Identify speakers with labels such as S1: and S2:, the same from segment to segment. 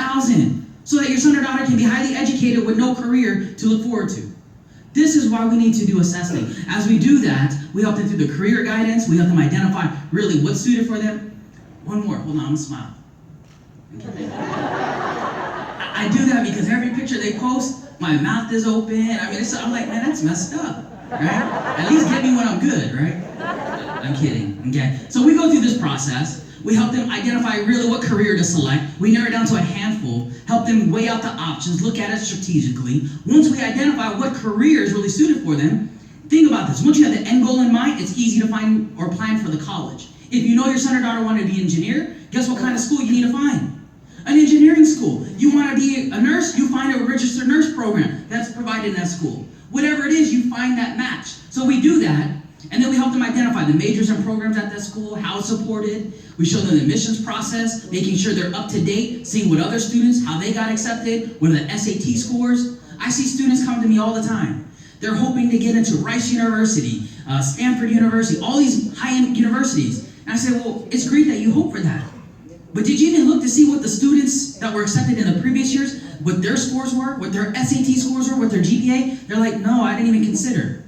S1: $100,000 so that your son or daughter can be highly educated with no career to look forward to. This is why we need to do assessing. As we do that, we help them through the career guidance. We help them identify really what's suited for them. One more. Hold on, I'm going to smile. I do that because every picture they post, my mouth is open. I mean, I'm like, man, that's messed up, right? At least get me when I'm good, right? I'm kidding, okay? So we go through this process. We help them identify really what career to select. We narrow it down to a handful, help them weigh out the options, look at it strategically. Once we identify what career is really suited for them, think about this. Once you have the end goal in mind, it's easy to find or plan for the college. If you know your son or daughter want to be an engineer, guess what kind of school you need to find? An engineering school. You want to be a nurse, you find a registered nurse program that's provided in that school. Whatever it is, you find that match. So we do that, and then we help them identify the majors and programs at that school, how it's supported. We show them the admissions process, making sure they're up to date, seeing what other students, how they got accepted, what are the SAT scores. I see students come to me all the time. They're hoping to get into Rice University, Stanford University, all these high-end universities. And I say, well, it's great that you hope for that. But did you even look to see what the students that were accepted in the previous years, what their scores were, what their SAT scores were, what their GPA? They're like, no, I didn't even consider.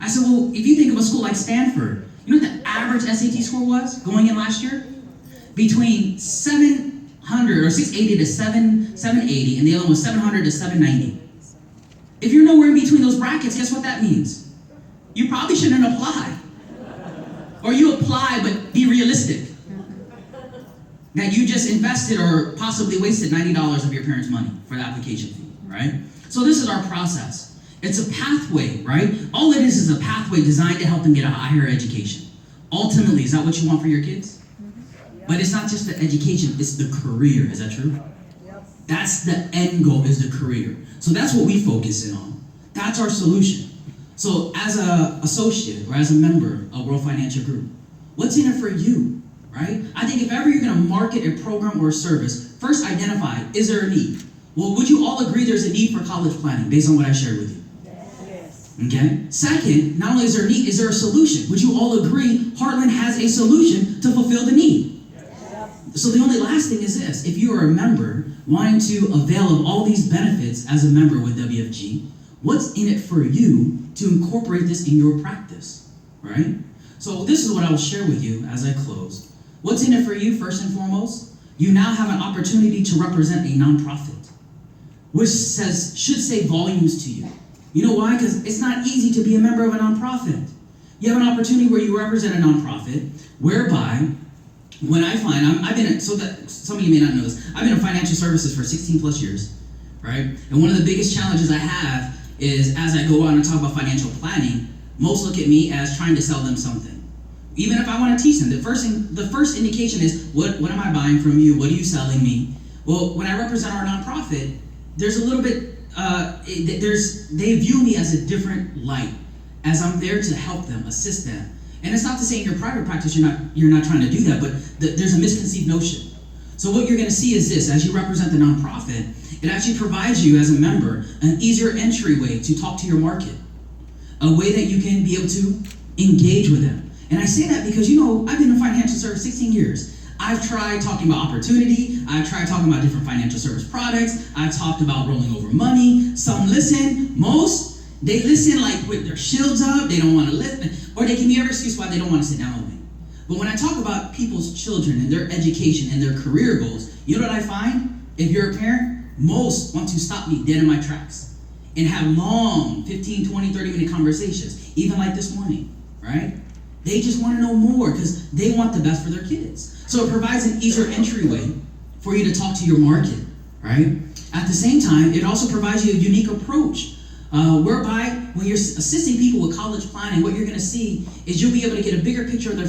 S1: I said, well, if you think of a school like Stanford, you know what the average SAT score was going in last year? Between 700 or 680 to 780, and the other one was 700 to 790. If you're nowhere in between those brackets, guess what that means? You probably shouldn't apply. Or you apply, but be realistic. That you just invested or possibly wasted $90 of your parents' money for the application fee, right? So this is our process. It's a pathway, right? All it is a pathway designed to help them get a higher education. Ultimately, is that what you want for your kids? But it's not just the education, it's the career. Is that true? That's the end goal, is the career. So that's what we focus in on. That's our solution. So as an associate or as a member of World Financial Group, what's in it for you? Right? I think if ever you're going to market a program or a service, first identify, is there a need? Well, would you all agree there's a need for college planning based on what I shared with you? Yes. Okay? Second, not only is there a need, is there a solution? Would you all agree Heartland has a solution to fulfill the need? Yes. So the only last thing is this. If you are a member wanting to avail of all these benefits as a member with WFG, what's in it for you to incorporate this in your practice? Right? So this is what I will share with you as I close. What's in it for you, first and foremost? You now have an opportunity to represent a nonprofit, which should say volumes to you. You know why? Because it's not easy to be a member of a nonprofit. You have an opportunity where you represent a nonprofit, whereby, when I find, some of you may not know this, I've been in financial services for 16 plus years, right? And one of the biggest challenges I have is, as I go out and talk about financial planning, most look at me as trying to sell them something. Even if I want to teach them, the first indication is, what am I buying from you? What are you selling me? Well, when I represent our nonprofit, there's a little bit, they view me as a different light, as I'm there to help them, assist them. And it's not to say in your private practice you're not trying to do that, but there's a misconceived notion. So what you're going to see is this: as you represent the nonprofit, it actually provides you as a member an easier entryway to talk to your market, a way that you can be able to engage with them. And I say that because, I've been in financial service 16 years. I've tried talking about opportunity. I've tried talking about different financial service products. I've talked about rolling over money. Some listen. Most, they listen like with their shields up. They don't want to listen. Or they give me every excuse why they don't want to sit down with me. But when I talk about people's children and their education and their career goals, you know what I find? If you're a parent, most want to stop me dead in my tracks and have long 15, 20, 30-minute conversations, even like this morning, right? They just want to know more because they want the best for their kids. So it provides an easier entryway for you to talk to your market, right? At the same time, it also provides you a unique approach, whereby when you're assisting people with college planning, what you're going to see is you'll be able to get a bigger picture of their